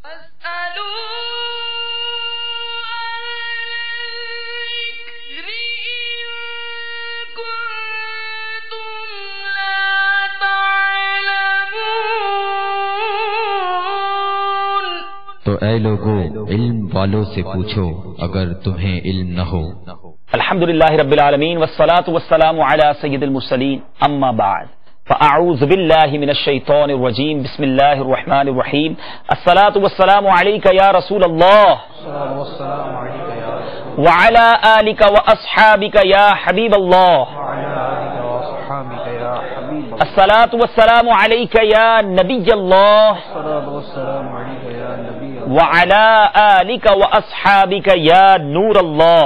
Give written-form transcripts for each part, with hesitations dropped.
تو اے لوگو علم والوں سے پوچھو اگر تمہیں علم نہ ہو۔ الحمدللہ رب العالمین والصلاة والسلام علی سید المرسلین، اما بعد فاعوذ باللہ من الشیطان الرجیم، بسم اللہ الرحمن الرحیم، الصلاة والسلام علیک یا رسول اللہ وعلی آلک واصحابک یا حبیب اللہ، الصلاة والسلام علیک یا نبی اللہ وعلی آلک واصحابک یا نور اللہ۔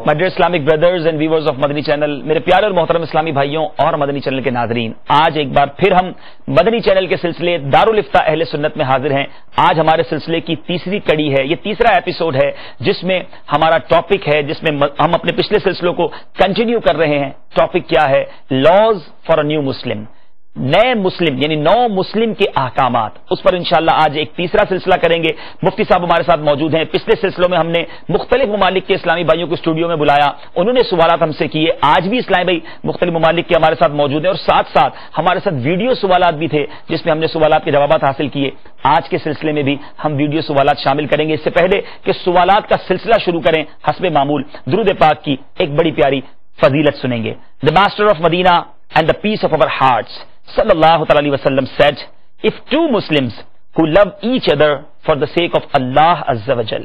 My dear Islamic brothers and viewers of Madani channel, میرے پیارے اور محترم اسلامی بھائیوں اور مدنی چینل کے ناظرین، آج ایک بار پھر ہم مدنی چینل کے سلسلے دارالفتہ اہل سنت میں حاضر ہیں۔ آج ہمارے سلسلے کی تیسری کڑی ہے، یہ تیسرا ایپیسوڈ ہے جس میں ہمارا ٹاپک ہے، جس میں ہم اپنے پچھلے سلسلوں کو کنٹینیو کر رہے ہیں۔ ٹاپک کیا ہے؟ لاز فار اے نیو مسلم، نئے مسلم یعنی نو مسلم کے احکامات، اس پر انشاءاللہ آج ایک تیسرا سلسلہ کریں گے۔ مفتی صاحب ہمارے ساتھ موجود ہیں۔ پچھلے سلسلوں میں ہم نے مختلف ممالک کے اسلامی بھائیوں کو اسٹوڈیو میں بلایا، انہوں نے سوالات ہم سے کیے۔ آج بھی اسلامی بھائی مختلف ممالک کے ہمارے ساتھ موجود ہیں اور ساتھ ساتھ ہمارے ساتھ ویڈیو سوالات بھی تھے جس میں ہم نے سوالات کے جوابات حاصل کیے۔ آج کے سلسلے میں بھی ہم ویڈیو سوالات شامل کریں گے۔ اس سے پہلے کہ سوالات کا سلسلہ شروع کریں، حسب معمول درود پاک کی ایک بڑی پیاری فضیلت سنیں گے۔ The Master of Medina and the peace of our hearts صلی اللہ تعالی علیہ وسلم said, if two Muslims who love each other for the sake of Allah Azza wa Jal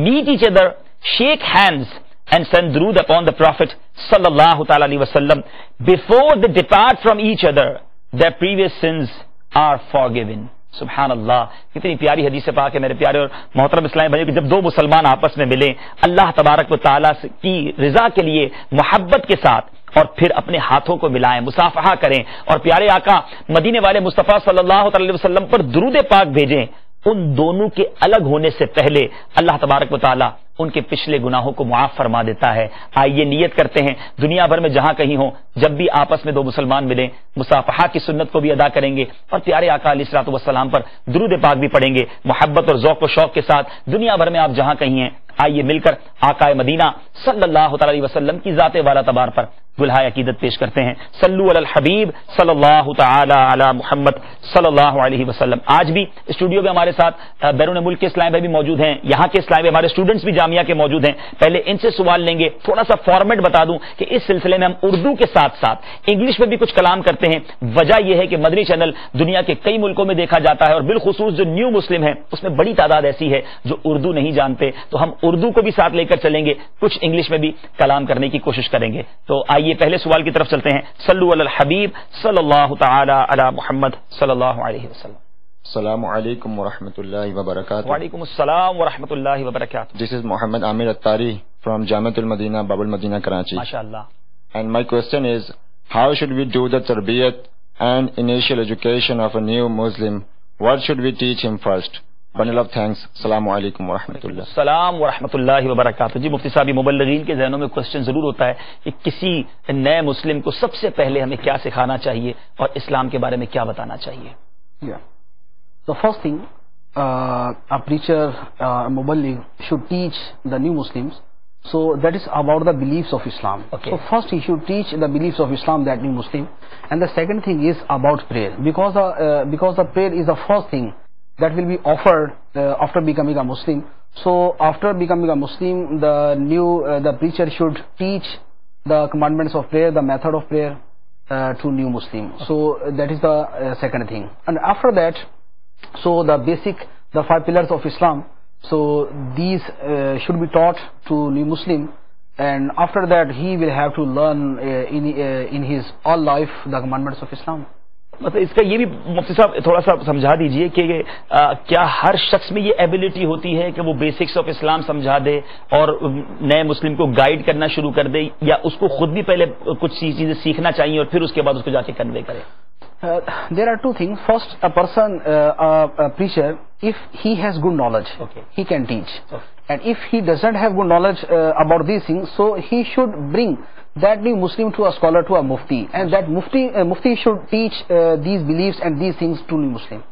meet each other, shake hands and send durood upon the Prophet sallallahu ta'ala alayhi wasallam before they depart from each other, their previous sins are forgiven. سبحان اللہ، کتنی پیاری حدیث پاک ہے میرے پیارے اور محترم اسلامی بھائیوں کہ جب دو مسلمان آپس میں ملیں اللہ تبارک و تعالیٰ کی رضا کے لیے محبت کے ساتھ اور پھر اپنے ہاتھوں کو ملائیں، مصافحہ کریں اور پیارے آقا مدینے والے مصطفیٰ صلی اللہ علیہ وسلم پر درود پاک بھیجیں، ان دونوں کے الگ ہونے سے پہلے اللہ تبارک و تعالیٰ ان کے پچھلے گناہوں کو معاف فرما دیتا ہے۔ آئیے نیت کرتے ہیں دنیا بھر میں جہاں کہیں ہوں، جب بھی آپس میں دو مسلمان ملیں مصافحہ کی سنت کو بھی ادا کریں گے اور پیارے آقا علیہ الصلوۃ والسلام پر درود پاک بھی پڑھیں گے محبت اور ذوق و شوق کے ساتھ۔ دنیا بھر میں آپ جہاں کہیں ہیں آئیے مل کر آقا مدینہ صلی اللہ تعالی علیہ وسلم کی ذات والا تبار پر گلہائے عقیدت پیش کرتے ہیں۔ صلو علی الحبیب صلی اللہ تعالی علی محمد صلی اللہ علیہ وسلم۔ آج بھی اسٹوڈیو میں ہمارے ساتھ بیرون ملک کے اسلامی بھائی بھی موجود ہیں، یہاں کے اسلامی ہمارے اسٹوڈنٹس بھی جامعہ کے موجود ہیں۔ پہلے ان سے سوال لیں گے۔ تھوڑا سا فارمیٹ بتا دوں کہ اس سلسلے میں ہم اردو کے ساتھ ساتھ انگلش میں بھی کچھ کلام کرتے ہیں۔ وجہ یہ ہے کہ مدنی چینل دنیا کے کئی ملکوں میں دیکھا جاتا ہے اور بالخصوص جو نیو مسلم ہیں اس میں بڑی تعداد ایسی ہے جو اردو نہیں جانتے، تو ہم اردو کو بھی ساتھ لے کر چلیں گے، کچھ انگلش میں بھی کلام کرنے کی کوشش کریں گے۔ تو آئیے پہلے سوال کی طرف چلتے ہیں۔ صلو علی الحبیب صلی اللہ تعالی علی محمد صلی اللہ علیہ وسلم۔ السلام علیکم ورحمۃ اللہ وبرکاتہ۔ وعلیکم السلام ورحمۃ اللہ وبرکاتہ۔ This is Muhammad Amir Attari from Jamiatul Madina, Babul Madina, Karachi. MashaAllah. And my question is, how should we do the tarbiyat and initial education of a new Muslim? What should we teach him first? Bundle of thanks. Assalamu alaikum wa rahmatullah. السلام ورحمۃ اللہ وبرکاتہ۔ جی مفتی صاحب، مبلغین کے ذہنوں میں question ضرور ہوتا ہے کہ کسی نئے مسلم کو سب سے پہلے ہمیں کیا سکھانا چاہیے اور اسلام کے بارے میں کیا بتانا چاہیے؟ The first thing, a preacher, a muballigh should teach the new Muslims. So that is about the beliefs of Islam. Okay. So first he should teach the beliefs of Islam, that new Muslim. And the second thing is about prayer, because the prayer is the first thing that will be offered after becoming a Muslim. So after becoming a Muslim, the preacher should teach the commandments of prayer, the method of prayer to new Muslim. So that is the second thing. And after that, so the 5 pillars of Islam, so these should be taught to new Muslim, and after that he will have to learn in his all life the commandments of Islam. مطلب اس کا یہ بھی مفتی صاحب تھوڑا سا سمجھا دیجئے کہ کیا ہر شخص میں یہ ایبلٹی ہوتی ہے کہ وہ بیسکس آف اسلام سمجھا دے اور نئے مسلم کو گائیڈ کرنا شروع کر دے، یا اس کو خود بھی پہلے کچھ چیزیں سیکھنا چاہیے اور پھر اس کے بعد اس کو جا کے کنوے کرے؟ There are two things. First, a person, a preacher, if he has good knowledge, Okay. he can teach. Okay. And if he doesn't have good knowledge about these things, so he should bring that new Muslim to a scholar, to a mufti, and that mufti should teach these beliefs and these things to new Muslim.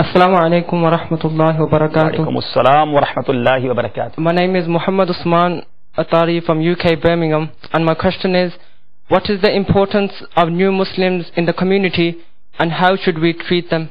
Assalamu alaikum wa rahmatullahi wa barakatuh. Wa alaikum assalam wa rahmatullahi wa barakatuh. My name is Muhammad Usman Atari from UK, Birmingham, and my question is, what is the importance of new Muslims in the community and how should we treat them?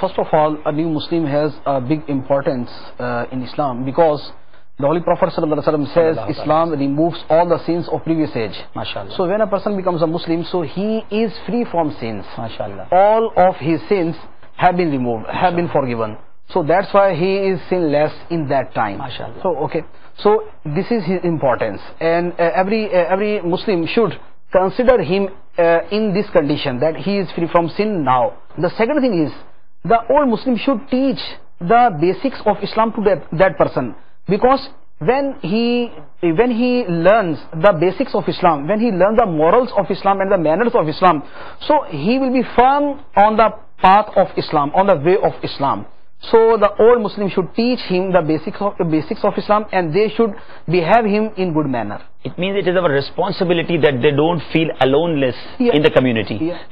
First of all, a new Muslim has a big importance in Islam because the Holy Prophet ﷺ says Islam removes all the sins of previous age. MashaAllah. So when a person becomes a Muslim, so he is free from sins. MashaAllah. All of his sins have been removed, have been forgiven. So that's why he is sinless in that time. MashaAllah. So okay. So this is his importance, and every Muslim should consider him in this condition that he is free from sin now. The second thing is, the old Muslim should teach the basics of Islam to that person, because when he learns the basics of Islam, when he learns the morals of Islam and the manners of Islam, so he will be firm on the path of Islam, on the way of Islam. So the old Muslim should teach him the basics of Islam, and they should behave him in good manner. It means it is our responsibility that they don't feel aloneness in the community.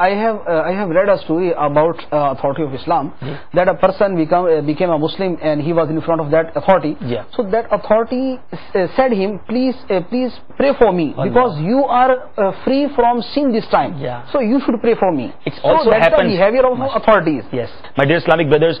I have read a story about authority of Islam, that a person became a Muslim and he was in front of that authority. So that authority said him, please pray for me, because you are free from sin this time. So you should pray for me. It's also that's happens, the behavior of authorities. Yes, my dear Islamic brothers,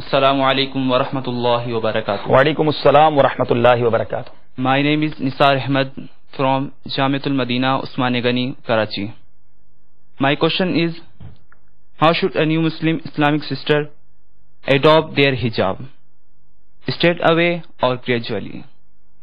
Assalamu alaikum wa rahmatullahi wa barakatuh. Wa alaikum assalam wa rahmatullahi wa barakatuh. My name is Nisar Ahmed from Jamiatul Madina, Usmane Ghani, Karachi. My question is, how should a new Muslim Islamic sister adopt their hijab? Straight away or gradually?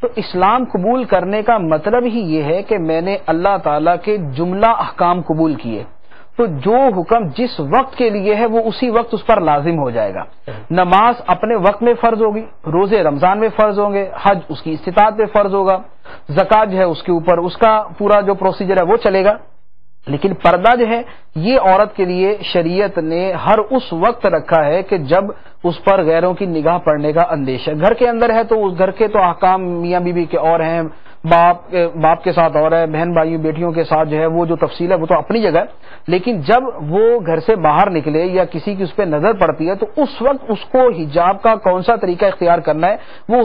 تو اسلام قبول کرنے کا مطلب ہی یہ ہے کہ میں نے اللہ تعالیٰ کے جملہ احکام قبول کیے، تو جو حکم جس وقت کے لیے ہے وہ اسی وقت اس پر لازم ہو جائے گا. نماز اپنے وقت میں فرض ہوگی، روزے رمضان میں فرض ہوں گے، حج اس کی استطاعت میں فرض ہوگا، زکوٰۃ جو ہے اس کے اوپر اس کا پورا جو پروسیجر ہے وہ چلے گا. لیکن پردہ جو ہے یہ عورت کے لیے شریعت نے ہر اس وقت رکھا ہے کہ جب اس پر غیروں کی نگاہ پڑنے کا اندیشہ. گھر کے اندر ہے تو اس گھر کے تو احکام میاں بیوی کے اور ہیں، باپ کے ساتھ اور ہے، بہن بھائیوں بیٹیوں کے ساتھ جو ہے وہ جو تفصیل ہے وہ تو اپنی جگہ. لیکن جب وہ گھر سے باہر نکلے یا کسی کی اس پہ نظر پڑتی ہے تو اس وقت اس کو حجاب کا کون سا طریقہ اختیار کرنا ہے وہ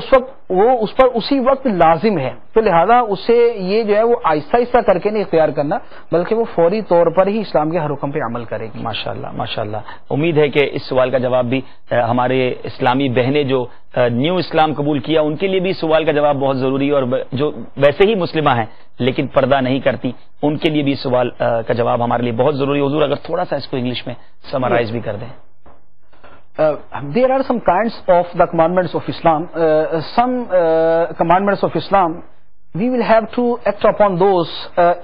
اس پر اسی وقت لازم ہے. تو لہذا اسے یہ جو ہے وہ آہستہ آہستہ کر کے نہیں اختیار کرنا، بلکہ وہ فوری طور پر ہی اسلام کے ہر حکم پہ عمل کرے گی. ماشاءاللہ ماشاءاللہ. امید ہے کہ اس سوال کا جواب بھی ہمارے اسلامی بہنیں جو نیو اسلام قبول کیا ان کے لیے بھی سوال کا جواب بہت ضروری ہے، اور جو ویسے ہی مسلمہ ہیں لیکن پردہ نہیں کرتی ان کے لیے بھی سوال کا جواب ہمارے لیے بہت ضروری ہے. حضور اگر تھوڑا سا اس کو انگلش میں سمرائز بھی کر دیں. There are some kinds of the commandments of Islam. Some commandments of Islam, we will have to act upon those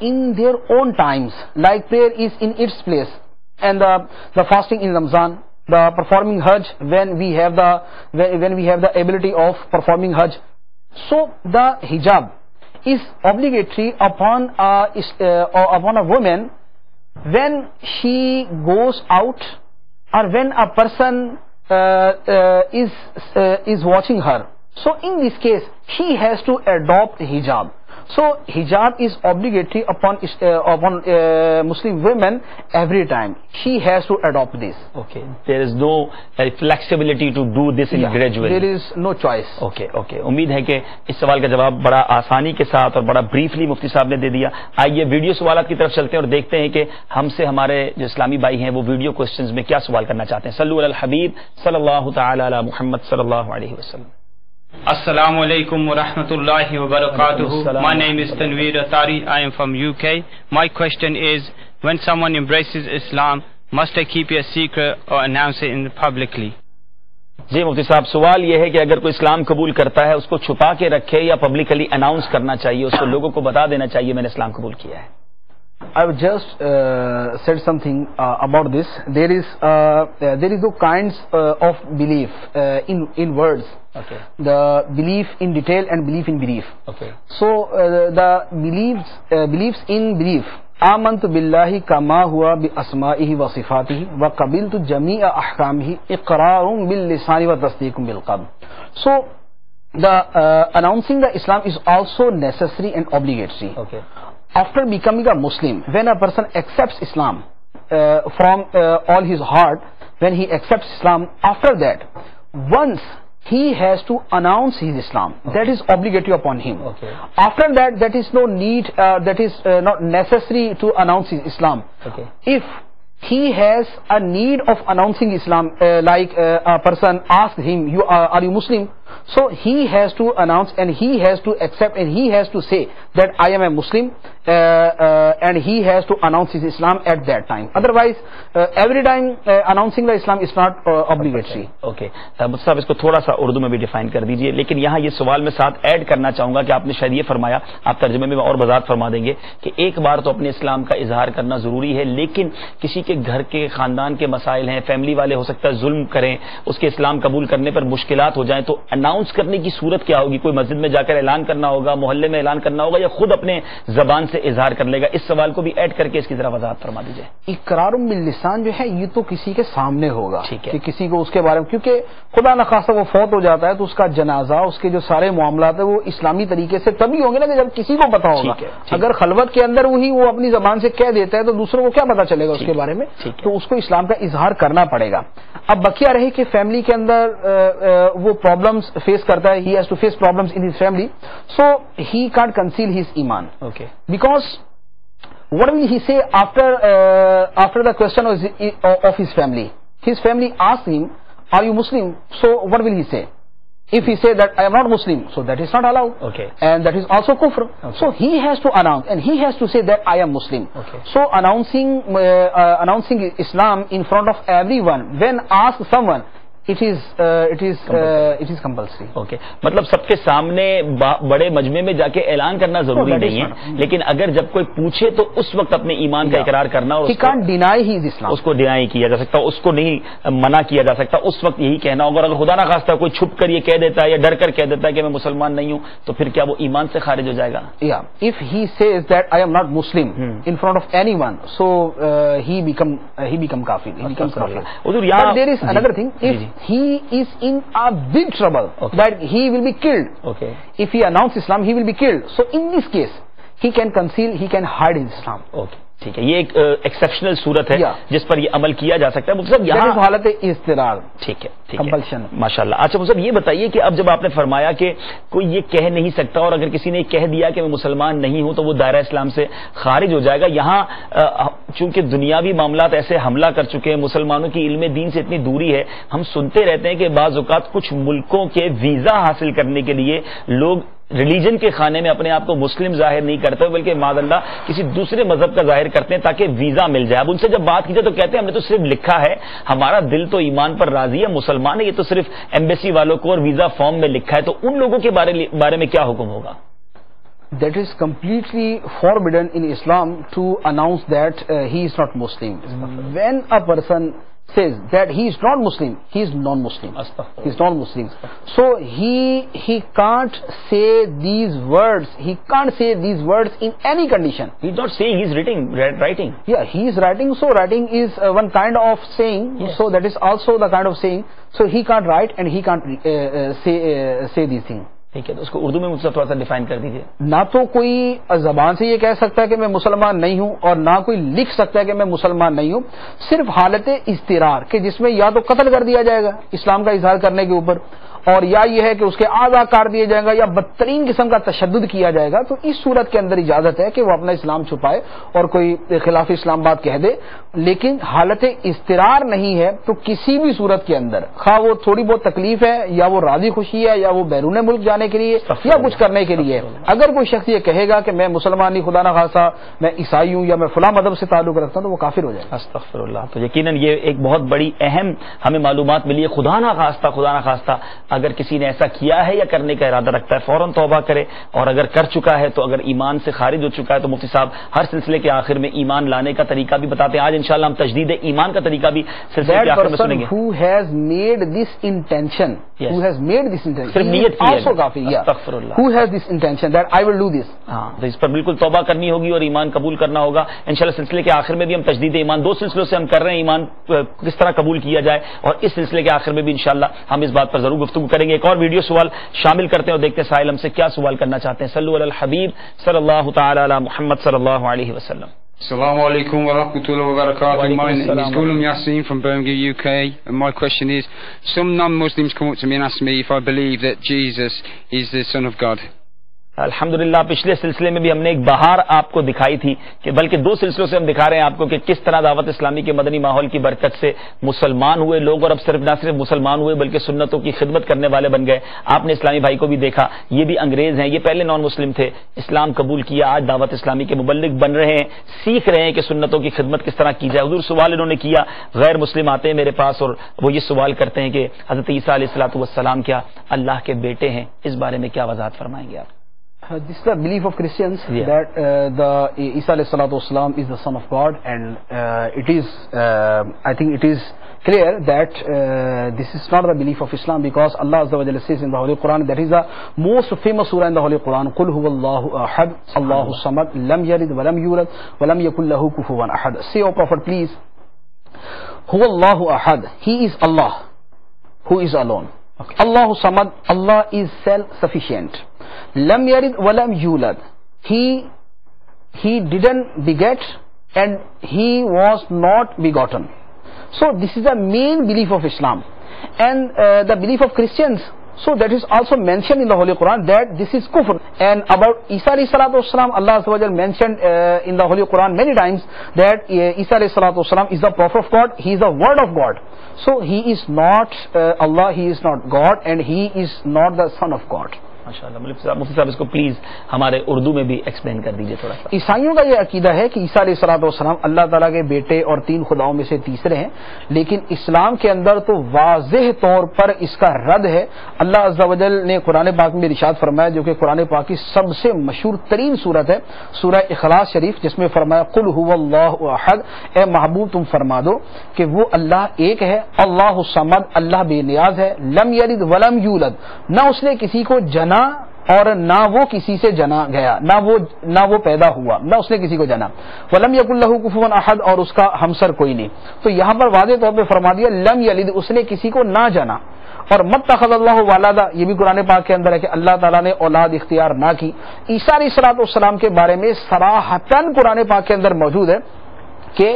in their own times, like prayer is in its place, and the fasting in Ramzan, the performing Hajj when we have the ability of performing Hajj. So the hijab is obligatory upon a woman when she goes out, or when a person is watching her. So in this case she has to adopt hijab. So hijab is obligatory upon Muslim women every time. She has to adopt this. Okay, there is no flexibility to do this in gradually. There is no choice. Okay. امید ہے کہ اس سوال کا جواب بڑا آسانی کے ساتھ اور بڑا بریفلی مفتی صاحب نے دے دیا. آئیے ویڈیو سوالات کی طرف چلتے ہیں اور دیکھتے ہیں کہ ہم سے ہمارے جو اسلامی بھائی ہیں وہ ویڈیو کوسچنز میں کیا سوال کرنا چاہتے ہیں. صلو علی الحبیب صلی اللہ تعالی علی محمد صلی اللہ علیہ وسلم. Assalamu alaikum wa rahmatullahi wa barakatuhu. My name is Tanveer Atari. I am from UK. My question is, when someone embraces Islam, must they keep it a secret or announce it publicly? جی مفتی صاحب، سوال یہ ہے کہ اگر کوئی اسلام قبول کرتا ہے اس کو چھپا کے رکھے یا پبلکلی اناؤنس کرنا چاہیے، اس کو لوگوں کو بتا دینا چاہیے میں نے اسلام قبول کیا ہے. I've just said something about this. There is two kinds of belief in words. Okay. The belief in detail and belief in belief. Okay. So the beliefs in belief. آمنت باللہ کما ہوا باسمائہ و صفاتہ وقبلت جمیع احکامہ اقرار باللسان و تصدیق بالقلب. So the announcing the Islam is also necessary and obligatory. Okay. After becoming a Muslim, when a person accepts Islam from all his heart, when he accepts Islam, after that, once he has to announce his Islam. Okay. That is obligatory upon him. Okay. After that, that is no need, that is not necessary to announce his Islam. Okay. If he has a need of announcing Islam, like a person asks him, are you Muslim? So he has to announce and he has to accept and he has to say that I am a Muslim, and he has to announce his Islam at that time. Otherwise, every time announcing the Islam is not obligatory. Okay صاحب، اس کو تھوڑا سا اردو میں بھی define کر دیجئے. لیکن یہاں یہ سوال میں ساتھ ایڈ کرنا چاہوں گا کہ آپ نے شاید یہ فرمایا، آپ ترجمے میں اور وضاحت فرما دیں گے کہ ایک بار تو اپنے اسلام کا اظہار کرنا ضروری ہے، لیکن کسی کے گھر کے خاندان کے مسائل ہیں، فیملی والے ہو سکتا ہے ظلم کریں، اس کے اسلام قبول کرنے پر مشکلات ہو جائیں، تو اناؤنس کرنے کی صورت کیا ہوگی؟ کوئی مسجد میں جا کر اعلان کرنا ہوگا، محلے میں اعلان کرنا ہوگا، یا خود اپنے زبان سے اظہار کر لے گا؟ اس سوال کو بھی ایڈ کر کے اس کی ذرا وضاحت فرما دیجیے. اقرار باللسان جو ہے یہ تو کسی کے سامنے ہوگا. ٹھیک ہے. کہ کسی کو اس کے بارے میں، کیونکہ خدا نخواستہ وہ فوت ہو جاتا ہے تو اس کا جنازہ، اس کے جو سارے معاملات ہیں وہ اسلامی طریقے سے تبھی ہوں گے نا کہ جب کسی کو پتا ہوگا. اگر خلوت کے اندر وہی وہ اپنی زبان سے کہہ دیتا ہے تو دوسروں کو کیا پتا چلے گا اس کے بارے میں؟ تو اس کو اسلام کا اظہار کرنا پڑے گا. اب بقیہ رہے کہ فیملی کے اندر وہ پرابلمز فیس کرتا ہے، he has to face problems in his family, so he can't conceal his ایمان. Okay. Because what will he say after the question of his family? His family asked him, are you Muslim? So what will he say? If he say that I am not Muslim, so that is not allowed. Okay. And that is also kufr. Okay. So he has to announce and he has to say that I am Muslim. Okay. So announcing Islam in front of everyone, when asked someone, it is compulsory. Okay, مطلب سب کے سامنے بڑے مجمع میں جا کے اعلان کرنا ضروری نہیں ہے، لیکن اگر جب کوئی پوچھے تو اس وقت اپنے ایمان کا اقرار کرنا، اور he can't deny his Islam. اس کو ڈینائی کیا جا سکتا، اس کو نہیں منع کیا جا سکتا، اس وقت یہی کہنا ہوگا. اور اگر خدا نہ خواستہ کوئی چھپ کر یہ کہہ دیتا ہے یا ڈر کر کہہ دیتا ہے کہ میں مسلمان نہیں ہوں، تو پھر کیا وہ ایمان سے خارج ہو جائے گا؟ Yeah, if he says that I am not Muslim in front of anyone, so he become kafir. He becomes kafir. But there is another thing. If he is in a big trouble, that he will be killed. Okay. If he announces Islam, he will be killed. So in this case, he can conceal, he can hide his Islam. Okay. ٹھیک ہے، یہ ایک exceptional صورت ہے جس پر یہ عمل کیا جا سکتا ہے. مطلب یہاں حالت اضطرار. ٹھیک ہے، compulsion. ماشاء اللہ. اچھا مطلب یہ بتائیے کہ اب جب آپ نے فرمایا کہ کوئی یہ کہہ نہیں سکتا، اور اگر کسی نے کہہ دیا کہ میں مسلمان نہیں ہوں تو وہ دائرہ اسلام سے خارج ہو جائے گا، یہاں چونکہ دنیاوی معاملات ایسے حملہ کر چکے ہیں، مسلمانوں کی علم دین سے اتنی دوری ہے، ہم سنتے رہتے ہیں کہ بعض اوقات کچھ ملکوں کے ویزا حاصل کرنے کے لیے لوگ ریلیجن کے خانے میں اپنے آپ کو مسلم ظاہر نہیں کرتے بلکہ معاذ اللہ کسی دوسرے مذہب کا ظاہر کرتے ہیں تاکہ ویزا مل جائے. اب ان سے جب بات کی جائے تو کہتے ہیں ہم نے تو صرف لکھا ہے، ہمارا دل تو ایمان پر راضی ہے، مسلمان ہے، یہ تو صرف ایمبیسی والوں کو اور ویزا فارم میں لکھا ہے. تو ان لوگوں کے بارے میں کیا حکم ہوگا؟ That is completely forbidden in Islam to announce that he is not Muslim. When a person says that he is not Muslim, he is non-Muslim. He is non-Muslim. So he can't say these words. He can't say these words in any condition. He is not saying, he is writing. Yeah, he is writing. So writing is one kind of saying. Yes. So that is also the kind of saying. So he can't write and he can't say these things. ٹھیک ہے، تو اس کو اردو میں مجھ سے تھوڑا سا define کر دیجیے. نہ تو کوئی زبان سے یہ کہہ سکتا ہے کہ میں مسلمان نہیں ہوں، اور نہ کوئی لکھ سکتا ہے کہ میں مسلمان نہیں ہوں. صرف حالت اضطرار کہ جس میں یا تو قتل کر دیا جائے گا اسلام کا اظہار کرنے کے اوپر، اور یا یہ ہے کہ اس کے اعضاء کاٹ دیے جائیں گا، یا بدترین قسم کا تشدد کیا جائے گا. تو اس صورت کے اندر اجازت ہے کہ وہ اپنا اسلام چھپائے اور کوئی خلاف اسلام بات کہہ دے. لیکن حالت اضطرار نہیں ہے تو کسی بھی صورت کے اندر، خواہ وہ تھوڑی بہت تکلیف ہے یا وہ راضی خوشی ہے یا وہ بیرون ملک جانے کے لیے یا کچھ کرنے کے لیے، اگر کوئی شخص یہ کہے گا کہ میں مسلمان نہیں، خدا نہ خاصا میں عیسائی ہوں یا میں فلاں مذہب سے تعلق رکھتا ہوں، تو وہ کافر ہو جائے گا. استغفر اللہ. تو یقیناً یہ ایک بہت بڑی اہم ہمیں معلومات ملی ہے. خدا نہ خواستہ اگر کسی نے ایسا کیا ہے یا کرنے کا ارادہ رکھتا ہے فوراً توبہ کرے، اور اگر کر چکا ہے تو اگر ایمان سے خارج ہو چکا ہے تو مفتی صاحب ہر سلسلے کے آخر میں ایمان لانے کا طریقہ بھی بتاتے ہیں. آج انشاءاللہ ہم تجدید ایمان کا طریقہ بھی سلسلے کے آخر میں سنیں گے. Who has made this intention, who has made this intention, صرف نیت کی ہے. استغفر اللہ. Who has this intention that I will do this. ہاں، تو اس پر بالکل توبہ کرنی ہوگی اور ایمان قبول کرنا ہوگا. انشاءاللہ سلسلے کے آخر میں بھی ہم تجدید ایمان 2 سلسلوں سے ہم کر رہے ہیں، ایمان کس طرح قبول کیا جائے، اور اس سلسلے کے آخر میں بھی انشاءاللہ ہم اس بات پر ضرور گفتگو کریں گے. ایک اور ویڈیو سوال شامل کرتے ہیں اور دیکھتے ہیں سائل ہم سے کیا سوال کرنا چاہتے ہیں. صلو علی الحبیب صلی اللہ تعالی علی محمد صلی اللہ علیہ وسلم. Assalamu alaikum wa rahmatullahi wa barakatuh. My name is Ghulam Yassin from Birmingham, UK, and my question is, some non-Muslims come up to me and ask me if I believe that Jesus is the Son of God. الحمدللہ پچھلے سلسلے میں بھی ہم نے ایک بہار آپ کو دکھائی تھی، کہ بلکہ 2 سلسلوں سے ہم دکھا رہے ہیں آپ کو کہ کس طرح دعوت اسلامی کے مدنی ماحول کی برکت سے مسلمان ہوئے لوگ، اور اب نہ صرف مسلمان ہوئے بلکہ سنتوں کی خدمت کرنے والے بن گئے. آپ نے اسلامی بھائی کو بھی دیکھا، یہ بھی انگریز ہیں، یہ پہلے نان مسلم تھے، اسلام قبول کیا، آج دعوت اسلامی کے مبلغ بن رہے ہیں، سیکھ رہے ہیں کہ سنتوں کی خدمت کس طرح کی جائے. حضور سوال انہوں نے کیا، غیر مسلم آتے ہیں میرے پاس اور وہ یہ سوال کرتے ہیں کہ حضرت عیسیٰ علیہ الصلوۃ والسلام کیا اللہ کے بیٹے ہیں؟ اس بارے میں کیا وضاحت فرمائیں گے آپ؟ This is the belief of Christians that the Isa alayhi salatu wasalam is the Son of God, and it is I think it is clear that this is not the belief of Islam, because Allah Azza wa Jalla says in the Holy Quran, that is the most famous surah in the Holy Quran, Qul huwallahu ahad, Allahu samad, lam yalid wa lam yulad wa lam yakul lahu kufuwan ahad. Say, O Prophet, please, huwallahu ahad, he is Allah who is alone. Allahu samad, Allah is self-sufficient. Lam yalid wa lam yulad, he didn't beget and he was not begotten. So this is the main belief of Islam, and the belief of Christians. So that is also mentioned in the Holy Quran that this is kufr. And about Isa alayhi salatu wasalam, Allah Azza wa Jalla mentioned in the Holy Quran many times that Isa alayhi salatu wasalam is the prophet of God, he is the word of God. So he is not Allah, he is not God, and he is not the Son of God. ماشاءاللہ مفتی صاحب اس کو please ہمارے اردو میں بھی explain کر دیجیے تھوڑا سا. عیسائیوں کا یہ عقیدہ ہے کہ عیسیٰ علیہ الصلوۃ والسلام اللہ تعالیٰ کے بیٹے اور 3 خداؤں میں سے تیسرے ہیں، لیکن اسلام کے اندر تو واضح طور پر اس کا رد ہے. اللہ عز و جل نے قرآن پاک میں ارشاد فرمایا، جو کہ قرآن پاک کی سب سے مشہور ترین صورت ہے، سورہ اخلاص شریف، جس میں فرمایا قل هو اللہ احد، اے محبوب تم فرما دو کہ وہ اللہ ایک ہے، اللہ الصمد، اللہ بے نیاز ہے، لم یلد ولم یولد، نہ اس نے کسی کو جنا اور نہ وہ کسی سے جنا گیا، نہ وہ پیدا ہوا، نہ اس نے کسی کو جنا، ولم یکن لہ کفوا احد، اور اس کا ہمسر کوئی نہیں. تو یہاں پر واضح طور پہ فرما دیا لم یلد، اس نے کسی کو نہ جنا. اور متخذ اللہ ولدا، یہ بھی قرآن پاک کے اندر ہے کہ اللہ تعالیٰ نے اولاد اختیار نہ کی. عیسیٰ علیہ الصلوۃ والسلام کے بارے میں صراحتاً قرآن پاک کے اندر موجود ہے کہ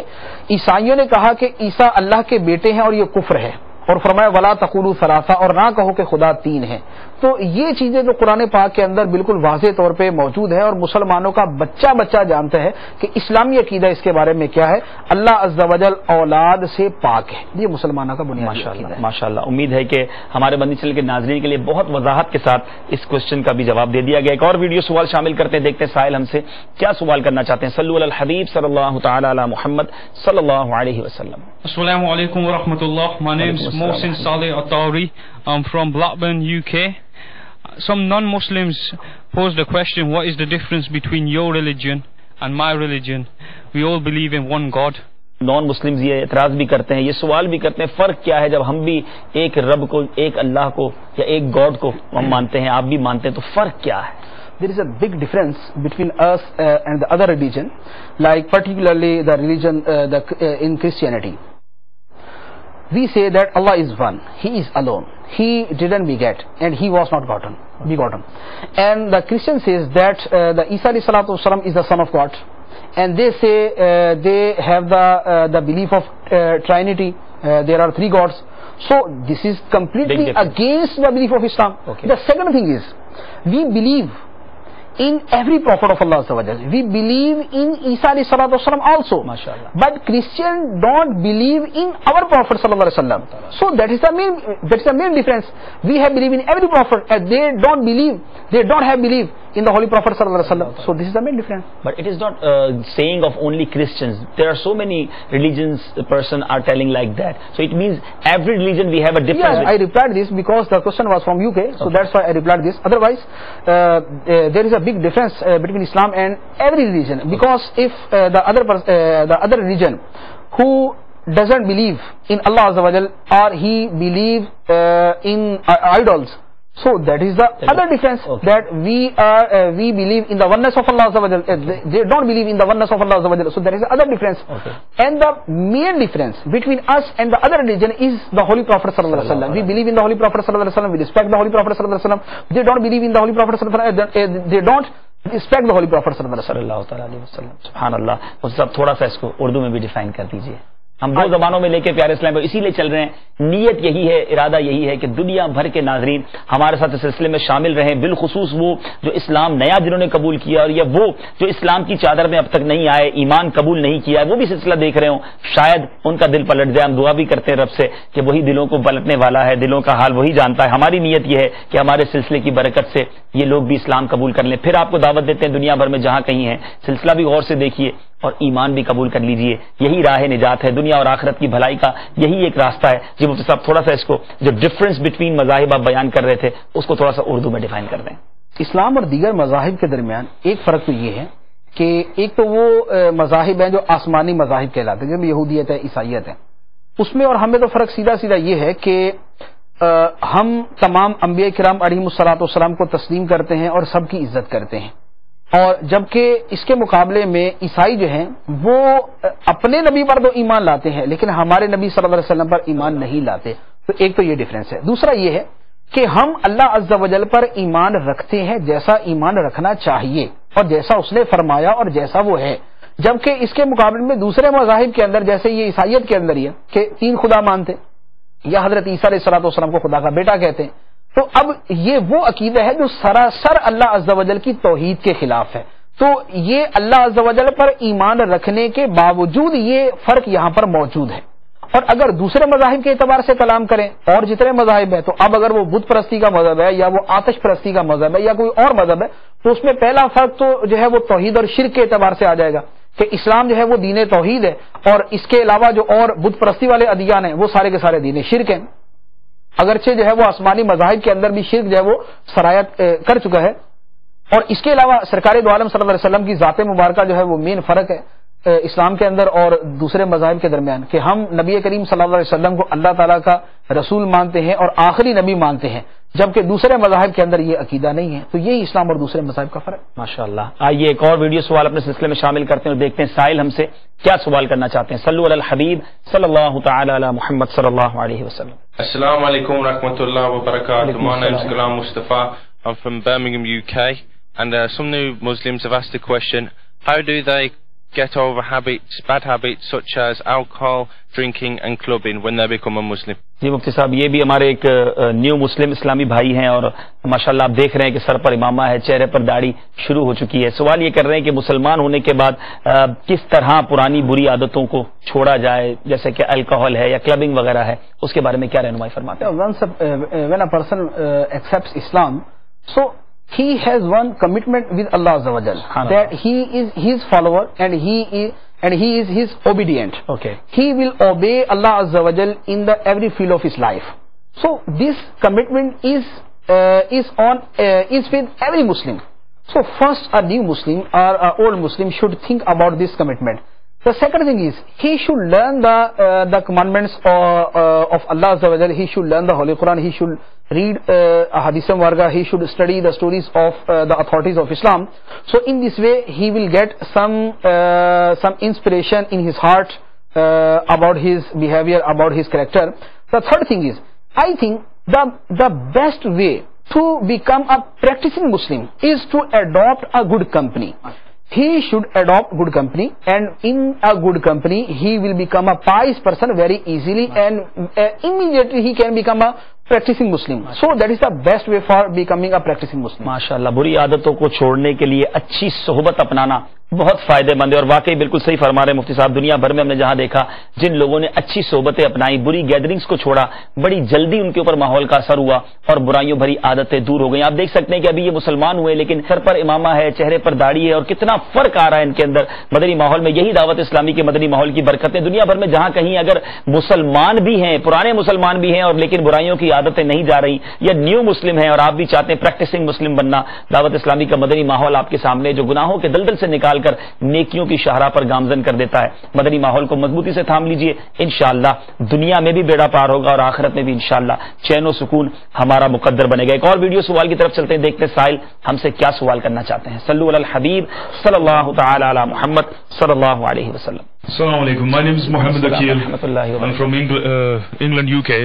عیسائیوں نے کہا کہ عیسیٰ اللہ کے بیٹے ہیں اور یہ کفر ہے، اور فرمایا ولا تقولوا ثلاثہ، اور نہ کہو کہ خدا 3 ہے. تو یہ چیزیں جو قرآن پاک کے اندر بالکل واضح طور پہ موجود ہے، اور مسلمانوں کا بچہ جانتا ہے کہ اسلامی عقیدہ اس کے بارے میں کیا ہے. اللہ عز و جل اولاد سے پاک ہے، یہ مسلمانوں کا بنیادی عقیدہ ہے. ماشاءاللہ امید ہے کہ ہمارے مدنی چینل کے ناظرین کے لیے بہت وضاحت کے ساتھ اس کوشچن کا بھی جواب دے دیا گیا. ایک اور ویڈیو سوال شامل کرتے ہیں، دیکھتے ہیں سائل ہم سے کیا سوال کرنا چاہتے ہیں. صلو علی الحبیب صلی اللہ تعالی علی محمد صلی اللہ علیہ وسلم. السلام علیکم ورحمۃ اللہ. My name is Mohsin Saleh Atari. I'm from Blackburn, UK. Some non-Muslims pose the question, what is the difference between your religion and my religion? We all believe in one God. Non Muslims یہ اعتراض بھی کرتے ہیں، یہ سوال بھی کرتے ہیں فرق کیا ہے جب ہم بھی ایک رب کو، ایک اللہ کو یا ایک گاڈ کو ہم مانتے ہیں، آپ بھی مانتے ہیں، تو فرق کیا ہے؟ There is a big difference between us and the other religion, like particularly the religion in Christianity. We say that Allah is one, He is alone, He didn't beget, and He was not begotten. And the Christian says that the Isa alayhi salatu wasalam is the son of God, and they say they have the belief of Trinity. There are 3 gods. So this is completely against the belief of Islam. Okay. The second thing is, we believe in every prophet of Allah Azza wa Jalla. We believe in Isa alayhi salatu wasalam also. MashaAllah. But Christians don't believe in our Prophet sallallahu alaihi wasallam. So that is the main difference. We have believed in every prophet, and they don't have belief in the Holy Prophet sallallahu alaihi wasallam. So this is the main difference. But it is not saying of only Christians. There are so many religions person are telling like that. So it means every religion we have a different. Yes, I replied this because the question was from UK. So that's why I replied this. Otherwise, there is a big difference between Islam and every religion. Because if the other religion who doesn't believe in Allah Azza wa Jal, or he believe in idols, so that is the other difference. That we believe in the oneness of Allah Azza wa Jal. They don't believe in the oneness of Allah Azza wa Jal. So there is the other difference. And the main difference between us and the other religion is the Holy Prophet sallallahu alaihi wasallam. We believe in the Holy Prophet sallallahu alaihi wasallam. We respect the Holy Prophet sallallahu alaihi wasallam. They don't believe in the Holy Prophet sallallahu alaihi wasallam. They don't respect the Holy Prophet sallallahu alaihi wasallam. سبحان اللہ. اس سب تھوڑا سا اس کو اردو میں بھی define کر دیجیے. ہم 2 زبانوں میں لے کے پیارے اسلام اسی لیے چل رہے ہیں. نیت یہی ہے، ارادہ یہی ہے کہ دنیا بھر کے ناظرین ہمارے ساتھ اس سلسلے میں شامل رہیں، بالخصوص وہ جو اسلام نیا جنہوں نے قبول کیا، اور یا وہ جو اسلام کی چادر میں اب تک نہیں آئے، ایمان قبول نہیں کیا ہے، وہ بھی سلسلہ دیکھ رہے ہوں، شاید ان کا دل پلٹ جائے. ہم دعا بھی کرتے ہیں رب سے کہ وہی دلوں کو پلٹنے والا ہے، دلوں کا حال وہی جانتا ہے. ہماری نیت یہ ہے کہ ہمارے سلسلے کی برکت سے یہ لوگ بھی اسلام قبول کر لیں. پھر آپ کو دعوت دیتے ہیں دنیا بھر میں جہاں کہیں ہیں، سلسلہ بھی غور سے دیکھیے اور ایمان بھی قبول کر لیجئے. یہی راہ نجات ہے، دنیا اور آخرت کی بھلائی کا یہی ایک راستہ ہے. جی مفتی صاحب تھوڑا سا اس کو جو ڈفرنس بٹوین مذاہب آپ بیان کر رہے تھے اس کو تھوڑا سا اردو میں ڈیفائن کر دیں. اسلام اور دیگر مذاہب کے درمیان ایک فرق تو یہ ہے کہ ایک تو وہ مذاہب ہیں جو آسمانی مذاہب کہلاتے ہیں، جب یہودیت ہے، عیسائیت ہے، اس میں اور ہمیں تو فرق سیدھا یہ ہے کہ ہم تمام انبیاء کرام علیہم الصلوۃ والسلام کو تسلیم کرتے ہیں اور سب کی عزت کرتے ہیں. اور جبکہ اس کے مقابلے میں عیسائی جو ہیں وہ اپنے نبی پر تو ایمان لاتے ہیں لیکن ہمارے نبی صلی اللہ علیہ وسلم پر ایمان نہیں لاتے. تو ایک تو یہ ڈفرینس ہے. دوسرا یہ ہے کہ ہم اللہ عز و جل پر ایمان رکھتے ہیں جیسا ایمان رکھنا چاہیے اور جیسا اس نے فرمایا اور جیسا وہ ہے. جبکہ اس کے مقابلے میں دوسرے مذاہب کے اندر جیسے یہ عیسائیت کے اندر یہ کہ 3 خدا مانتے یا حضرت عیسیٰ علیہ الصلوۃ والسلام کو خدا کا بیٹا کہتے ہیں. تو اب یہ وہ عقیدہ ہے جو سراسر اللہ عز و جل کی توحید کے خلاف ہے. تو یہ اللہ عز و جل پر ایمان رکھنے کے باوجود یہ فرق یہاں پر موجود ہے. اور اگر دوسرے مذاہب کے اعتبار سے کلام کریں اور جتنے مذاہب ہیں، تو اب اگر وہ بت پرستی کا مذہب ہے یا وہ آتش پرستی کا مذہب ہے یا کوئی اور مذہب ہے، تو اس میں پہلا فرق تو جو ہے وہ توحید اور شرک کے اعتبار سے آ جائے گا کہ اسلام جو ہے وہ دین توحید ہے، اور اس کے علاوہ جو اور بت پرستی والے ادیان ہیں وہ سارے کے سارے دین شرک ہیں، اگرچہ جو ہے وہ آسمانی مذاہب کے اندر بھی شرک جو ہے وہ سرایت کر چکا ہے۔ اور اس کے علاوہ سرکار دو عالم صلی اللہ علیہ وسلم کی ذات مبارکہ جو ہے وہ مین فرق ہے اسلام کے اندر اور دوسرے مذاہب کے درمیان، کہ ہم نبی کریم صلی اللہ علیہ وسلم کو اللہ تعالیٰ کا رسول مانتے ہیں اور آخری نبی مانتے ہیں، جبکہ دوسرے مذاہب کے اندر یہ عقیدہ نہیں ہے۔ تو یہی اسلام اور دوسرے مذاہب کا فرق۔ ماشاءاللہ، آئیے ایک اور ویڈیو سوال اپنے سلسلے میں شامل کرتے ہیں اور دیکھتے ہیں سائل ہم سے کیا سوال کرنا چاہتے ہیں۔ صلو علی الحبیب صلی اللہ تعالی علی محمد صلی اللہ علیہ وسلم۔ السلام علیکم ورحمۃ اللہ وبرکاتہ. My name is Ghulam Mustafa. I'm from Birmingham, UK, and some new Muslims have asked the question, how do they get over bad habits such as alcohol, drinking and clubbing when they become a Muslim? جی مفتی صاحب، یہ بھی ہمارے ایک new مسلم اسلامی بھائی ہیں اور ماشاءاللہ آپ دیکھ رہے ہیں کہ سر پر امامہ ہے، چہرے پر داڑھی شروع ہو چکی ہے۔ سوال یہ کر رہے ہیں کہ مسلمان ہونے کے بعد کس طرح پرانی بری عادتوں کو چھوڑا جائے، جیسے کہ الکوہل ہے یا کلبنگ وغیرہ ہے، اس کے بارے میں کیا رہنمائی فرماتے ہیں؟ When a person accepts Islam, so he has one commitment with Allah Azza wa Jal, that he is his follower and he is his obedient. Okay. He will obey Allah Azza wa Jal in the every field of his life. So this commitment is with every Muslim. So first a new Muslim or a old Muslim should think about this commitment. The second thing is he should learn the commandments of Allah Azza wa Jal. He should learn the Holy Quran. He should read Hadith Warga. He should study the stories of the authorities of Islam. So in this way he will get some inspiration in his heart about his behavior, about his character. The third thing is, I think the best way to become a practicing Muslim is to adopt a good company. He should adopt good company, and in a good company he will become a pious person very easily, and immediately he can become a practicing Muslim. So that is the best way for becoming a practicing Muslim. ماشاءاللہ، بری عادتوں کو چھوڑنے کے لیے اچھی صحبت اپنانا بہت فائدے مند ہے، اور واقعی بالکل صحیح فرما رہے ہیں مفتی صاحب۔ دنیا بھر میں ہم نے جہاں دیکھا جن لوگوں نے اچھی صحبتیں اپنائی، بری گیدرنگز کو چھوڑا، بڑی جلدی ان کے اوپر ماحول کا اثر ہوا اور برائیوں بھری عادتیں دور ہو گئیں۔ آپ دیکھ سکتے ہیں کہ ابھی یہ مسلمان ہوئے لیکن سر پر امامہ ہے، چہرے پر داڑھی ہے، اور کتنا فرق آ رہا ہے ان کے اندر مدنی ماحول میں۔ یہی دعوت اسلامی کے مدنی ماحول کی برکتیں، دنیا بھر میں جہاں کہیں اگر مسلمان بھی ہیں، پرانے مسلمان بھی ہیں، اور لیکن برائیوں کی عادتیں نہیں جا رہی، یا نیو مسلم ہیں اور آپ بھی چاہتے ہیں پریکٹسنگ مسلم بننا، دعوت اسلامی کا مدنی ماحول آپ کے سامنے جو گناہوں کے دلدل سے نکال کر نیکیوں کی شاہراہ پر گامزن کر دیتا ہے۔ مدنی ماحول کو مضبوطی سے تھام لیجئے، انشاءاللہ دنیا میں بھی بیڑا پار ہوگا اور آخرت میں بھی انشاءاللہ چین و سکون ہمارا مقدر بنے گا۔ ایک اور ویڈیو سوال کی طرف چلتے ہیں، دیکھتے ہیں سائل ہم سے کیا سوال کرنا چاہتے ہیں۔ صلو علی الحبیب صلی اللہ تعالی علی محمد صلی اللہ علیہ وسلم۔ Assalamu alaikum. My name is Mohammed Akil. I'm from England, UK.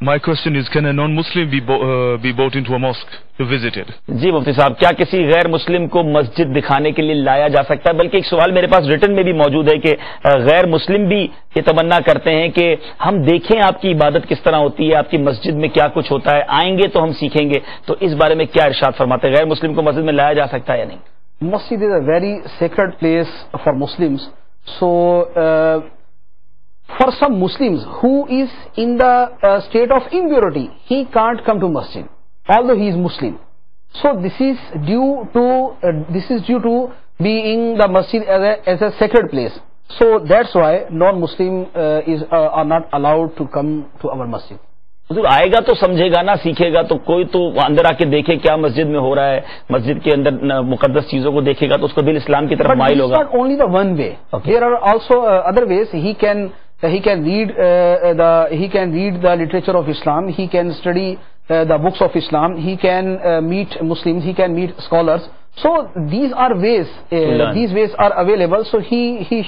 My question is, can a non-Muslim be brought into a mosque to visit it? جی مفتی صاحب، کیا کسی غیر مسلم کو مسجد دکھانے کے لیے لایا جا سکتا ہے؟ بلکہ ایک سوال میرے پاس ریٹن میں بھی موجود ہے کہ غیر مسلم بھی یہ تمنا کرتے ہیں کہ ہم دیکھیں آپ کی عبادت کس طرح ہوتی ہے، آپ کی مسجد میں کیا کچھ ہوتا ہے، آئیں گے تو ہم سیکھیں گے۔ تو اس بارے میں کیا ارشاد فرماتے ہیں، غیر مسلم کو مسجد میں لایا جا سکتا ہے یا نہیں؟ Masjid is a very sacred place for Muslims. So for some Muslims who is in the state of impurity, he can't come to masjid although he is Muslim. So this is due to being the masjid as a sacred place. So that's why non-Muslim are not allowed to come to our masjid. حضور آئے گا تو سمجھے گا نا، سیکھے گا، تو کوئی تو اندر آ کے دیکھے کیا مسجد میں ہو رہا ہے، مسجد کے اندر مقدس چیزوں کو دیکھے گا تو اس کو دل اسلام کی طرف مائل ہوگا۔ But it's not only the one way. There are also other ways. He can read the literature of Islam. He can study the books of Islam. He can meet Muslims. He can meet scholars. So these are ways. These ways are available. So he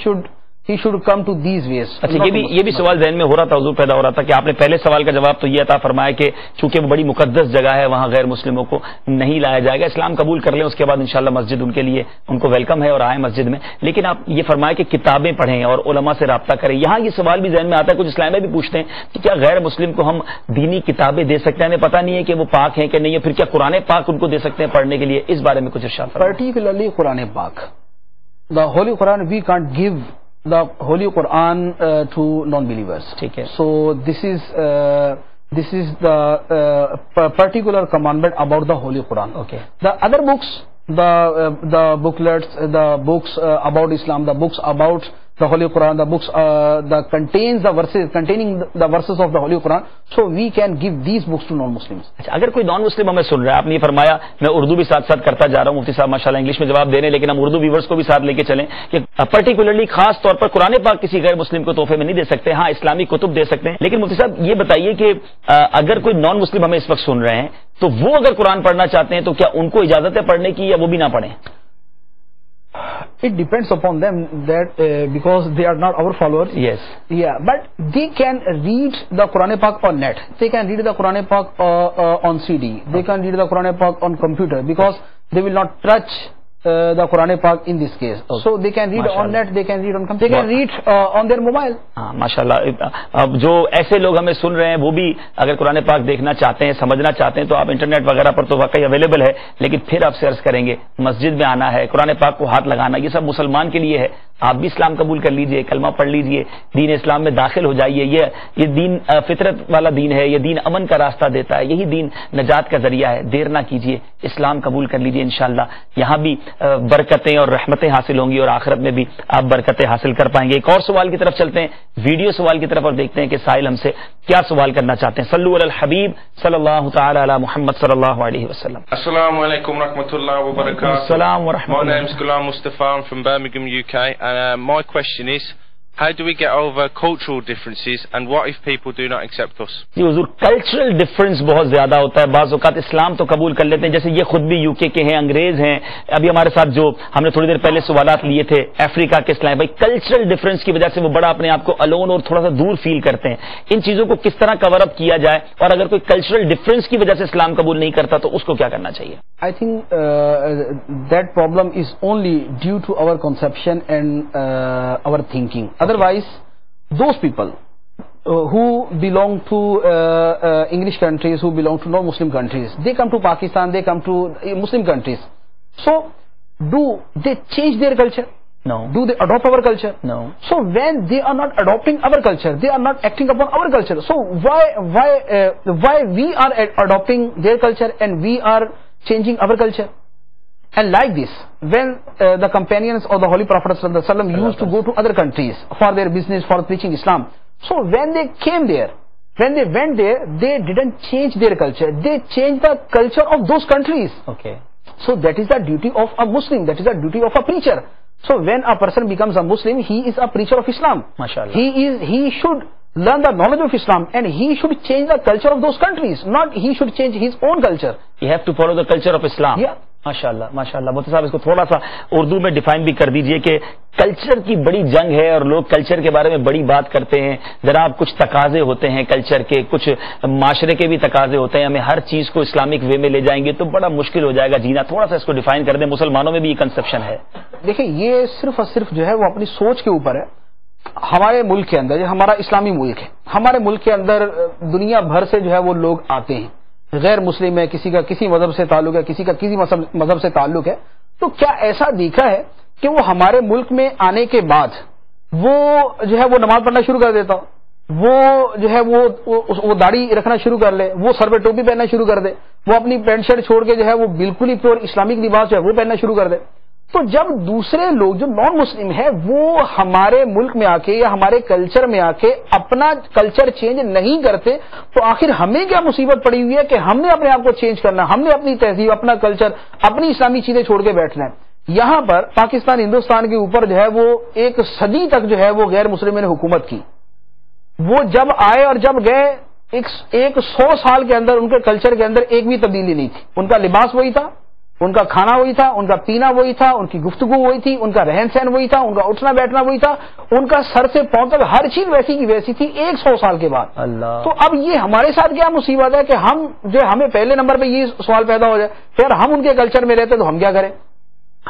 should come to these ways. اچھا، یہ بھی سوال ذہن میں ہو رہا تھا، حضور پیدا ہو رہا تھا کہ آپ نے پہلے سوال کا جواب تو یہ عطا فرمایا کہ چونکہ وہ بڑی مقدس جگہ ہے وہاں غیر مسلموں کو نہیں لایا جائے گا، اسلام قبول کر لیں اس کے بعد انشاءاللہ مسجد ان کے لیے ان کو ویلکم ہے اور آئیں مسجد میں۔ لیکن آپ یہ فرمایا کہ کتابیں پڑھیں اور علماء سے رابطہ کریں۔ یہاں یہ سوال بھی ذہن میں آتا ہے، کچھ اسلامیہ بھی پوچھتے ہیں کہ کیا غیر مسلم کو ہم دینی کتابیں دے سکتے ہیں؟ ہمیں پتہ نہیں ہے کہ وہ پاک ہیں کہ نہیں ہے، پھر کیا قرآن پاک ان کو دے سکتے ہیں پڑھنے کے لیے؟ اس بارے میں کچھ ارشاد فرمائیں۔ Particularly Quran Pak, the Holy Quran we can't give the Holy Quran to non-believers. ٹھیک ہے. So this is the particular commandment about the Holy Quran. Okay. The other books, the booklets, the books about Islam, the books about the Holy Quran, the books that contains the verses, containing the verses of the Holy Quran, so we can give these books to non-Muslims. اچھا, اگر کوئی نان مسلم ہمیں سن رہا ہے, آپ نے یہ فرمایا, میں اردو بھی ساتھ ساتھ کرتا جا رہا ہوں, مفتی صاحب ماشاءاللہ انگلش میں جواب دے رہے ہیں, لیکن ہم اردو ویورز کو بھی ساتھ لے کے چلیں کہ پرٹیکولرلی خاص طور پر قرآن پاک کسی غیر مسلم کو تحفے میں نہیں دے سکتے, ہاں اسلامی کتب دے سکتے ہیں. لیکن مفتی صاحب یہ بتائیے کہ اگر کوئی نان مسلم ہمیں اس وقت سن رہے ہیں تو وہ اگر قرآن پڑھنا چاہتے ہیں تو کیا ان کو اجازت ہے پڑھنے کی, یا وہ بھی نہ پڑھیں؟ It depends upon them that because they are not our followers. Yes. Yeah, but they can read the Quran Pak on net. They can read the Quran Pak on CD. They can read the Quran Pak on computer, because they will not touch the Quran Pak in this case. Okay. So they can read on net, they can read on computer, they can read on their mobile. ہاں ماشاءاللہ. اب جو ایسے لوگ ہمیں سن رہے ہیں وہ بھی اگر قرآن پاک دیکھنا چاہتے ہیں, سمجھنا چاہتے ہیں, تو آپ انٹرنیٹ وغیرہ پر تو واقعی اویلیبل ہے, لیکن پھر آپ سرچ کریں گے, مسجد میں آنا ہے, قرآن پاک کو ہاتھ لگانا, یہ سب مسلمان کے لیے ہے. آپ بھی اسلام قبول کر لیجئے, کلمہ پڑھ لیجئے, دین اسلام میں داخل ہو جائیے. یہ دین فطرت والا دین ہے, یہ دین امن کا راستہ دیتا ہے, یہی دین نجات کا ذریعہ ہے. دیر نہ کیجئے, اسلام قبول کر لیجئے, انشاءاللہ یہاں بھی برکتیں اور رحمتیں حاصل ہوں گی, اور آخرت میں بھی آپ برکتیں حاصل کر پائیں گے. ایک اور سوال کی طرف چلتے ہیں, ویڈیو سوال کی طرف, اور دیکھتے ہیں کہ سائل ہم سے کیا سوال کرنا چاہتے ہیں. صلو علی الحبیب صلی اللہ تعالی علی محمد صلی اللہ علیہ وسلم. Assalamu alaikum warahmatullahi wabarakatuh. Assalam wa rahmatullah. My name is Ghulam Mustafa. I'm from Birmingham, UK, and my question is, how do we get over cultural differences, and what if people do not accept us? جی حضور, cultural difference بہت زیادہ ہوتا ہے. بعض اوقات اسلام تو قبول کر لیتے ہیں, جیسے یہ خود بھی یو کے ہیں, انگریز ہیں. ابھی ہمارے ساتھ جو ہم نے تھوڑی دیر پہلے سوالات لیے تھے افریقہ کے اسلام بھائی, کلچرل ڈفرنس کی وجہ سے وہ بڑا اپنے آپ کو الون اور تھوڑا سا دور فیل کرتے ہیں. ان چیزوں کو کس طرح کور اپ کیا جائے, اور اگر کوئی کلچرل ڈفرنس کی وجہ سے اسلام قبول نہیں کرتا تو اس کو کیا کرنا چاہیے؟ I think that problem is only due to our conception and our thinking. Otherwise, those people who belong to English countries, who belong to non-Muslim countries, they come to Pakistan, they come to Muslim countries. So, do they change their culture? No. Do they adopt our culture? No. So when they are not adopting our culture, they are not acting upon our culture. So why we are adopting their culture and we are changing our culture? And like this, when the companions of the Holy Prophet ﷺ used to go to other countries for their business, for preaching Islam, so when they came there, when they went there, they didn't change their culture. They changed the culture of those countries. Okay. So that is the duty of a Muslim. That is the duty of a preacher. So when a person becomes a Muslim, he is a preacher of Islam. MashaAllah. He should learn the knowledge of Islam, and he should change the culture of those countries. Not he should change his own culture. You have to follow the culture of Islam. Yeah. ماشاءاللہ ماشاءاللہ. مفتی صاحب اس کو تھوڑا سا اردو میں define بھی کر دیجئے کہ کلچر کی بڑی جنگ ہے اور لوگ کلچر کے بارے میں بڑی بات کرتے ہیں. جناب کچھ تقاضے ہوتے ہیں کلچر کے, کچھ معاشرے کے بھی تقاضے ہوتے ہیں. ہمیں ہر چیز کو اسلامک وے میں لے جائیں گے تو بڑا مشکل ہو جائے گا جینا. تھوڑا سا اس کو ڈیفائن کر دیں. مسلمانوں میں بھی یہ کنسپشن ہے. دیکھیں یہ صرف اور صرف جو ہے وہ اپنی سوچ کے اوپر ہے. ہمارے ملک کے اندر, جو ہمارا اسلامی ملک ہے, ہمارے ملک کے اندر دنیا بھر سے جو ہے وہ لوگ آتے ہیں. غیر مسلم ہے, کسی کا کسی مذہب سے تعلق ہے, کسی کا کسی مذہب سے تعلق ہے. تو کیا ایسا دیکھا ہے کہ وہ ہمارے ملک میں آنے کے بعد وہ جو ہے وہ نماز پڑھنا شروع کر دیتا, وہ جو ہے وہ داڑھی رکھنا شروع کر لے, وہ سر پہ ٹوپی پہننا شروع کر دے, وہ اپنی پینٹ شرٹ چھوڑ کے جو ہے وہ بالکل ہی پیور اسلامک لباس جو ہے وہ پہننا شروع کر دے. تو جب دوسرے لوگ جو نان مسلم ہیں وہ ہمارے ملک میں آ کے یا ہمارے کلچر میں آ کے اپنا کلچر چینج نہیں کرتے, تو آخر ہمیں کیا مصیبت پڑی ہوئی ہے کہ ہم نے اپنے آپ کو چینج کرنا, ہم نے اپنی تہذیب, اپنا کلچر, اپنی اسلامی چیزیں چھوڑ کے بیٹھنا ہے. یہاں پر پاکستان ہندوستان کے اوپر جو ہے وہ ایک صدی تک جو ہے وہ غیر مسلموں نے حکومت کی. وہ جب آئے اور جب گئے, ایک 100 سال کے اندر ان کے کلچر کے اندر ایک بھی تبدیلی نہیں تھی. ان کا لباس وہی تھا, ان کا کھانا وہی تھا, ان کا پینا وہی تھا, ان کی گفتگو وہی تھی, ان کا رہن سہن وہی تھا, ان کا اٹھنا بیٹھنا وہی تھا, ان کا سر سے پاؤں تک ہر چیز ویسی کی ویسی تھی 100 سال کے بعد. اللہ. تو اب یہ ہمارے ساتھ کیا مصیبت ہے کہ ہم جو ہمیں پہلے نمبر پہ یہ سوال پیدا ہو جائے کہ یار ہم ان کے کلچر میں رہتے تو ہم کیا کریں,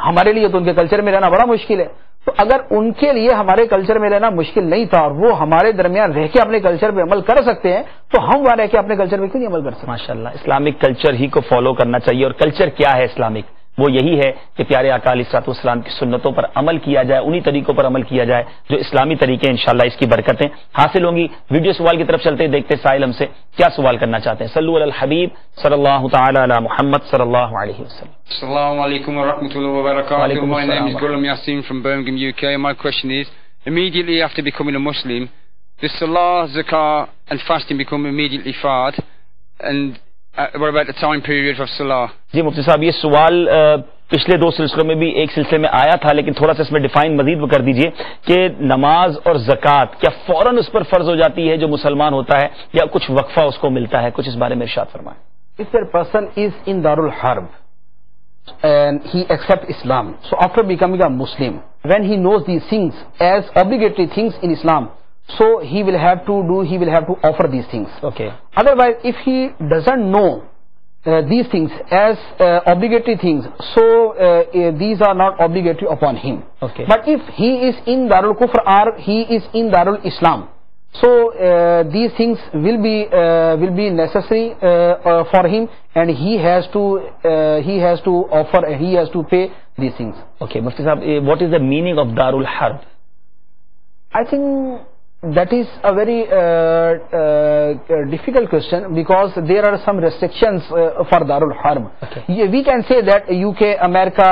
ہمارے لیے تو ان کے کلچر میں رہنا بڑا مشکل ہے. تو اگر ان کے لیے ہمارے کلچر میں رہنا مشکل نہیں تھا اور وہ ہمارے درمیان رہ کے اپنے کلچر پہ عمل کر سکتے ہیں, تو ہم وہاں رہ کے اپنے کلچر پہ کیوں نہیں عمل کر سکتے؟ ماشاءاللہ, اسلامک کلچر ہی کو فالو کرنا چاہیے. اور کلچر کیا ہے اسلامک؟ وہ یہی ہے کہ پیارے آقا علیہ الصلوۃ والسلام کی سنتوں پر عمل کیا جائے، انہی طریقوں پر عمل کیا جائے جو اسلامی طریقے، انشاءاللہ اس کی برکتیں حاصل ہوں گی۔ ویڈیو سوال کی طرف چلتے ہیں، دیکھتے سائل ہم سے کیا سوال کرنا چاہتے ہیں۔ صلو علی الحبیب صلی اللہ تعالی علی محمد صلی اللہ علیہ وسلم۔ Assalamu alaikum wa rahmatullahi wa barakatuh. My name is Ghulam Yassin from Birmingham, UK. My question is, immediately after becoming a Muslim, does Salah, Zakah and fasting become immediately fard? And what about the time period of Salah? جی مفتی صاحب، یہ سوال پچھلے دو سلسلوں میں بھی ایک سلسلے میں آیا تھا، لیکن تھوڑا سا اس میں ڈیفائن مزید کر دیجئے کہ نماز اور زکوٰۃ کیا فوراً اس پر فرض ہو جاتی ہے جو مسلمان ہوتا ہے، یا کچھ وقفہ اس کو ملتا ہے؟ کچھ اس بارے میں ارشاد فرمائیں۔ If a person is in Darul Harb and he accepts Islam, so after becoming a Muslim, when he knows these things as obligatory things in Islam, so he will have to offer these things. Okay. Otherwise, if he doesn't know these things as obligatory things, so these are not obligatory upon him. Okay. But if he is in Darul Kufr or he is in Darul Islam, so these things will be necessary for him, and he has to offer, he has to pay these things. Okay, Mufti Sahab, what is the meaning of Darul Harb? I think that is a very difficult question, because there are some restrictions for Darul Harb. Okay. We can say that UK, America,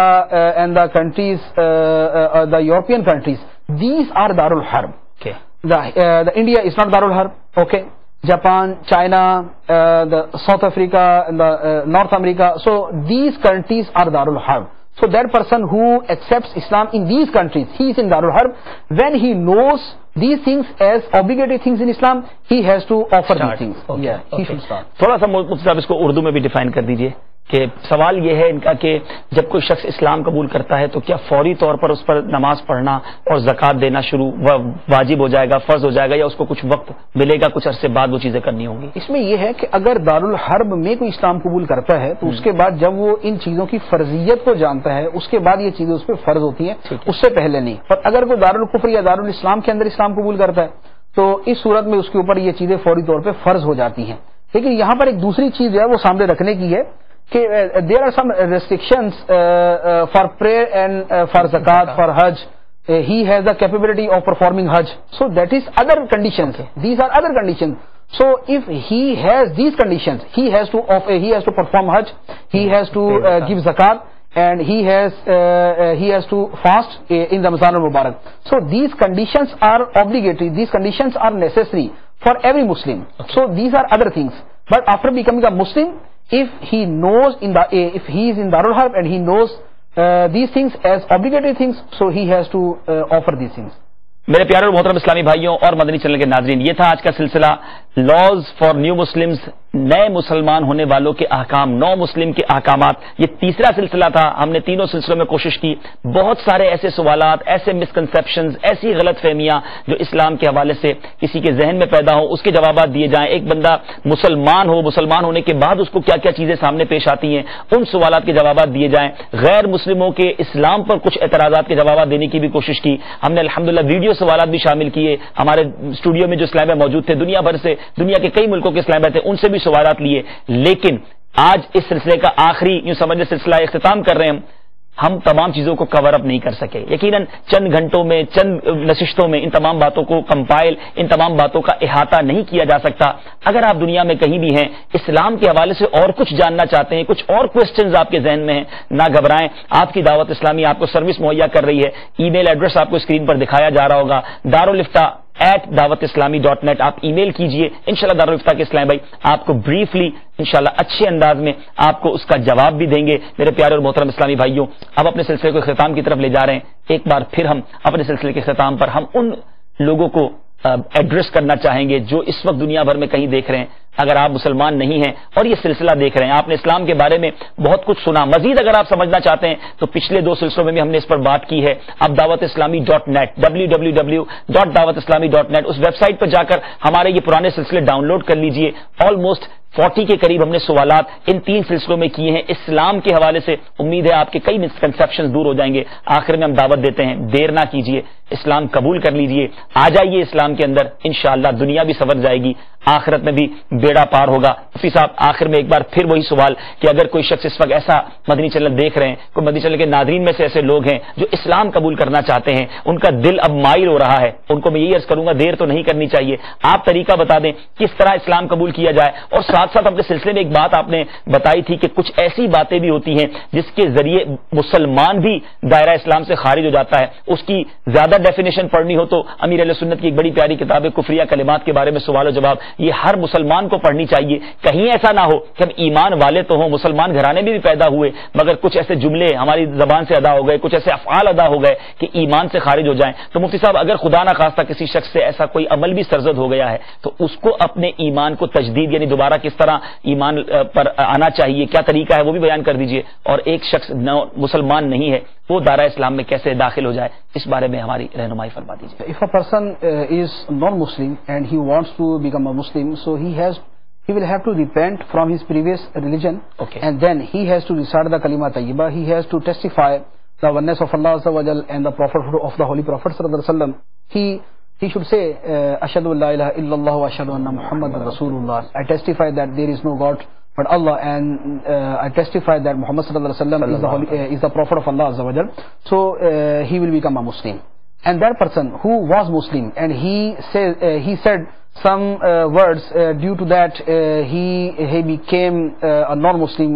and the countries, the European countries, these are Darul Harb. Okay. The India is not Darul Harb. Okay. Japan, China, the South Africa, and the North America. So these countries are Darul Harb. So that person who accepts Islam in these countries, he is in Darul Harb. When he knows these things as obligatory things in Islam, he has to offer these things. Okay. Yeah, he should start. تھوڑا سا مفتی صاحب اس کو اردو میں بھی define کر دیجئے کہ سوال یہ ہے ان کا کہ جب کوئی شخص اسلام قبول کرتا ہے تو کیا فوری طور پر اس پر نماز پڑھنا اور زکوٰۃ دینا شروع واجب ہو جائے گا، فرض ہو جائے گا، یا اس کو کچھ وقت ملے گا، کچھ عرصے بعد وہ چیزیں کرنی ہوں گی؟ اس میں یہ ہے کہ اگر دارالحرب میں کوئی اسلام قبول کرتا ہے تو اس کے بعد جب وہ ان چیزوں کی فرضیت کو جانتا ہے، اس کے بعد یہ چیزیں اس پہ فرض ہوتی ہیں، اس سے پہلے نہیں۔ اور اگر کوئی دارالکفر یا دارالاسلام کے اندر اسلام قبول کرتا ہے تو اس صورت میں اس کے اوپر یہ چیزیں فوری طور پہ فرض ہو جاتی ہیں۔ لیکن یہاں پر ایک دوسری چیز جو ہے وہ سامنے رکھنے کی ہے کہ there are some restrictions for prayer and for zakat, for hajj. He has the capability of performing hajj, so that is other conditions. These are other conditions. So if he has these conditions, he has to perform hajj, he has to give zakat, and he has to fast in the Ramadan al-Mubarak. So these conditions are obligatory, these conditions are necessary for every Muslim. So these are other things. But after becoming a Muslim, if he knows if he is in Darul Harb and he knows these things as obligatory things, so he has to offer these things. میرے پیارے اور محترم اسلامی بھائیوں اور مدنی channel کے ناظرین، یہ تھا آج کا سلسلہ لاز فار نیو مسلمز، نئے مسلمان ہونے والوں کے احکام، نو مسلم کے احکامات۔ یہ تیسرا سلسلہ تھا۔ ہم نے تینوں سلسلوں میں کوشش کی بہت سارے ایسے سوالات، ایسے مسکنسیپشنز، ایسی غلط فہمیاں جو اسلام کے حوالے سے کسی کے ذہن میں پیدا ہوں، اس کے جوابات دیے جائیں۔ ایک بندہ مسلمان ہو، مسلمان ہونے کے بعد اس کو کیا کیا چیزیں سامنے پیش آتی ہیں، ان سوالات کے جوابات دیے جائیں۔ غیر مسلموں کے اسلام پر کچھ اعتراضات کے جوابات دینے کی بھی کوشش کی۔ ہم نے الحمدللہ ویڈیو سوالات بھی شامل کیے۔ ہمارے اسٹوڈیو میں جو اسلام بھائی موجود تھے، دنیا بھر سے، دنیا کے کئی ملکوں کے اسلام بھائی تھے، ان سے بھی سوالات لیے۔ لیکن آج اس سلسلے کا آخری یوں سمجھے سلسلہ اختتام کر رہے ہیں، ہم تمام چیزوں کو کور اپ نہیں کر سکے۔ یقیناً چند گھنٹوں میں، چند نشستوں میں ان تمام باتوں کو کمپائل، ان تمام باتوں کا احاطہ نہیں کیا جا سکتا۔ اگر آپ دنیا میں کہیں بھی ہیں، اسلام کے حوالے سے اور کچھ جاننا چاہتے ہیں، کچھ اور کوسچنز آپ کے ذہن میں ہیں، نہ گھبرائیں۔ آپ کی دعوت اسلامی آپ کو سروس مہیا کر رہی ہے۔ ای میل ایڈریس آپ کو اسکرین پر دکھایا جا رہا ہوگا، darulifta@dawatislami.net۔ آپ ای میل کیجئے، انشاءاللہ دارالفتا کے اسلام بھائی آپ کو بریفلی انشاءاللہ اچھے انداز میں آپ کو اس کا جواب بھی دیں گے۔ میرے پیارے اور محترم اسلامی بھائیوں، اب اپنے سلسلے کو اختتام کی طرف لے جا رہے ہیں۔ ایک بار پھر ہم اپنے سلسلے کے اختتام پر ہم ان لوگوں کو ایڈریس کرنا چاہیں گے جو اس وقت دنیا بھر میں کہیں دیکھ رہے ہیں۔ اگر آپ مسلمان نہیں ہیں اور یہ سلسلہ دیکھ رہے ہیں، آپ نے اسلام کے بارے میں بہت کچھ سنا، مزید اگر آپ سمجھنا چاہتے ہیں تو پچھلے دو سلسلوں میں بھی ہم نے اس پر بات کی ہے۔ اب dawatislami.net www.dawatislami.net اس ویب سائٹ پر جا کر ہمارے یہ پرانے سلسلے ڈاؤن لوڈ کر لیجئے۔ آلموسٹ 40 کے قریب ہم نے سوالات ان 3 سلسلوں میں کیے ہیں اسلام کے حوالے سے. امید ہے آپ کے کئی مسکنسیپشن دور ہو جائیں گے. آخر میں ہم دعوت دیتے ہیں، دیر نہ کیجیے، اسلام قبول کر لیجیے، آ جائیے اسلام کے اندر، انشاءاللہ دنیا بھی سنور جائے گی، آخرت میں بھی بیڑا پار ہوگا. مفتی صاحب آخر میں ایک بار پھر وہی سوال کہ اگر کوئی شخص اس وقت ایسا مدنی چینل دیکھ رہے ہیں، کوئی مدنی چینل کے ناظرین میں سے ایسے لوگ ہیں جو اسلام قبول کرنا چاہتے ہیں، ان کا دل اب مائل ہو رہا ہے، ان کو میں یہی عرض کروں گا دیر تو نہیں کرنی چاہیے. آپ طریقہ بتا دیں کس طرح اسلام قبول کیا جائے. اور ساتھ ساتھ اپنے سلسلے میں ایک بات آپ نے بتائی تھی کہ کچھ ایسی باتیں بھی ہوتی ہیں جس کے ذریعے مسلمان بھی دائرہ اسلام سے خارج ہو جاتا ہے. اس کی زیادہ ڈیفینیشن پڑھنی ہو تو امیر اہل سنت کی ایک بڑی پیاری کتاب ہے کفریہ کلمات کے بارے میں سوال و جواب، یہ ہر مسلمان کو پڑھنی چاہیے. کہیں ایسا نہ ہو کہ ہم ایمان والے تو ہوں، مسلمان گھرانے میں بھی پیدا ہوئے، مگر کچھ ایسے جملے ہماری زبان سے ادا ہو گئے، کچھ ایسے افعال ادا ہو گئے کہ ایمان سے خارج ہو جائیں. تو مفتی صاحب اگر خدا نہ خواستہ کسی شخص سے ایسا کوئی عمل بھی سرزد ہو گیا ہے تو اس کو اپنے ایمان کو تجدید یعنی دوبارہ کس طرح ایمان پر آنا چاہیے، کیا طریقہ ہے وہ بھی بیان کر دیجئے. اور ایک شخص مسلمان نہیں ہے وہ دائرہ اسلام میں کیسے داخل ہو جائے، اس بارے میں ہماری رہنمائی فرما دیجیے. If a person is non-Muslim and he wants to become a Muslim, so he will have to repent from his previous religion, and then he has to recite the kalima tayyiba. He has to testify the oneness of Allah Azza wa Jal and the prophethood of the Holy Prophet sallallahu alaihi wasallam. He should say ashhadu an la ilaha illallah wa ashhadu anna Muhammadan Rasulullah. I testify that there is no God but Allah, and I testify that Muhammad sallallahu alaihi wasallam is the prophet of Allah Azza wa Jal. So he will become a Muslim. And that person who was Muslim and he said some words due to that he became a non-Muslim,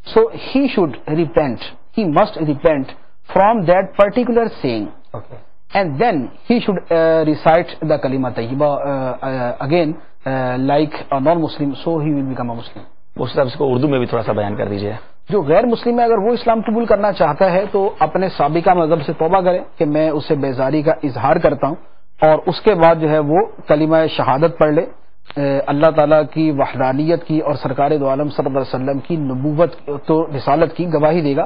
so he should repent. He must repent from that particular saying. And then he should recite the kalima tayyiba again like a non-Muslim, so he will become a Muslim. اس طرح اس کو اردو میں بھی تھوڑا سا بیان کر دیجیے. جو غیر مسلم ہے اگر وہ اسلام قبول کرنا چاہتا ہے تو اپنے سابقہ مذہب سے توبہ کرے کہ میں اس سے بیزاری کا اظہار کرتا ہوں، اور اس کے بعد جو ہے وہ کلمہ شہادت پڑھ لے، اللہ تعالیٰ کی وحدانیت کی اور سرکار دو عالم صلی اللہ علیہ وسلم کی نبوت تو رسالت کی گواہی دے گا.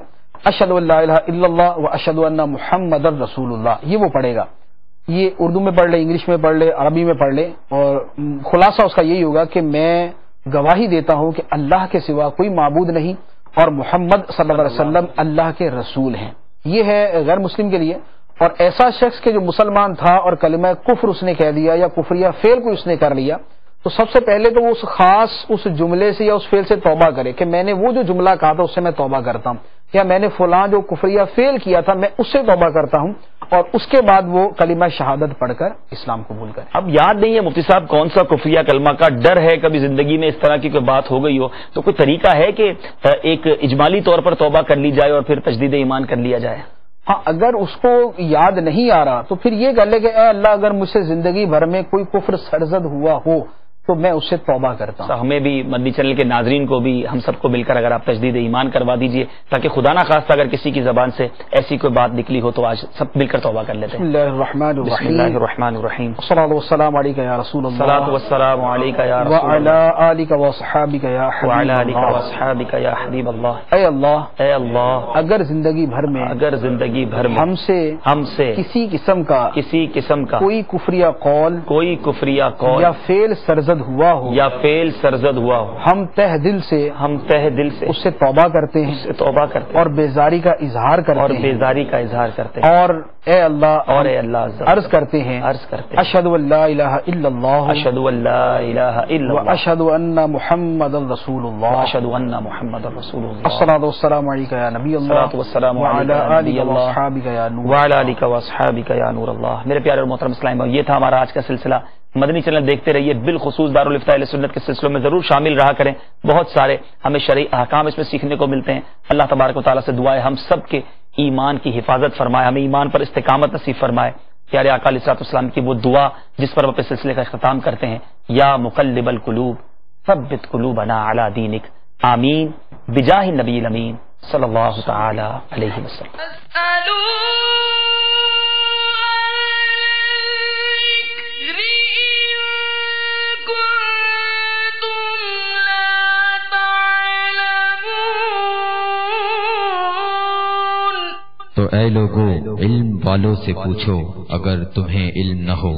اشہد ان لا الہ الا اللہ و اشہد ان محمد رسول اللہ، یہ وہ پڑھے گا. یہ اردو میں پڑھ لے، انگلش میں پڑھ لے، عربی میں پڑھ لے، اور خلاصہ اس کا یہی ہوگا کہ میں گواہی دیتا ہوں کہ اللہ کے سوا کوئی معبود نہیں اور محمد صلی اللہ علیہ وسلم اللہ کے رسول ہیں. یہ ہے غیر مسلم کے لیے. اور ایسا شخص کہ جو مسلمان تھا اور کلمہ کفر اس نے کہہ دیا یا کفریہ فعل کو اس نے کر لیا، تو سب سے پہلے تو وہ اس خاص اس جملے سے یا اس فعل سے توبہ کرے کہ میں نے وہ جو جملہ کہا تھا اس سے میں توبہ کرتا ہوں، یا میں نے فلاں جو کفریہ فعل کیا تھا میں اس سے توبہ کرتا ہوں، اور اس کے بعد وہ کلمہ شہادت پڑھ کر اسلام قبول کرے. اب یاد نہیں ہے مفتی صاحب کون سا کفریہ کلمہ کا ڈر ہے، کبھی زندگی میں اس طرح کی کوئی بات ہو گئی ہو تو کوئی طریقہ ہے کہ ایک اجمالی طور پر توبہ کر لی جائے اور پھر تجدید ایمان کر لیا جائے؟ ہاں، اگر اس کو یاد نہیں آ رہا تو پھر یہ کر لے کہ اے اللہ اگر مجھ سے زندگی بھر میں کوئی کفر سرزد ہوا ہو تو میں اس سے توبہ کرتا ہوں. ہمیں بھی مدنی چینل کے ناظرین کو بھی ہم سب کو مل کر اگر آپ تجدید ایمان کروا دیجئے تاکہ خدا نہ خواستہ اگر کسی کی زبان سے ایسی کوئی بات نکلی ہو تو آج سب مل کر توبہ کر لیتے ہیں. بسم اللہ الرحمن الرحیم. الصلاۃ والسلام علیک یا رسول اللہ. الصلاۃ والسلام علیک یا رسول اللہ. وعلی آلک واصحابک یا حبیب اللہ. وعلی آلک واصحابک یا حبیب اللہ. اے اللہ اگر زندگی بھر میں ہم سے کسی قسم کا کوئی کفریہ قول یا فعل سرزد ہوا ہو ہم تہ دل سے اس سے توبہ کرتے ہیں اور بیزاری کا اظہار کرتے ہیں اور اے اللہ عرض کرتے ہیں اشہد ان لا الہ الا اللہ و اشہد ان محمد رسول اللہ. الصلاۃ والسلام علیک یا نبی اللہ وعلی آلک واصحابک یا نور. وعلی آلک واصحابک یا نور اللہ. میرے پیارے اور محترم اسلام، یہ تھا ہمارا آج کا سلسلہ. مدنی چینل دیکھتے رہیے، بالخصوص دارالفتاء اہل سنت کے سلسلوں میں ضرور شامل رہا کریں. بہت سارے ہمیں شرعی احکام اس میں سیکھنے کو ملتے ہیں. اللہ تبارک و تعالیٰ سے دعا ہے ہم سب کے ایمان کی حفاظت فرمائے، ہمیں ایمان پر استقامت نصیب فرمائے. پیارے آقا علیہ الصلوۃ والسلام کی وہ دعا جس پر وہ اپنے سلسلے کا اختتام کرتے ہیں، یا مقلب القلوب ثبت قلوبنا علی دینک، آمین بجاہ النبی الامین صلی اللہ تعالی علیہ وسلم. تو اے لوگو علم والوں سے پوچھو اگر تمہیں علم نہ ہو.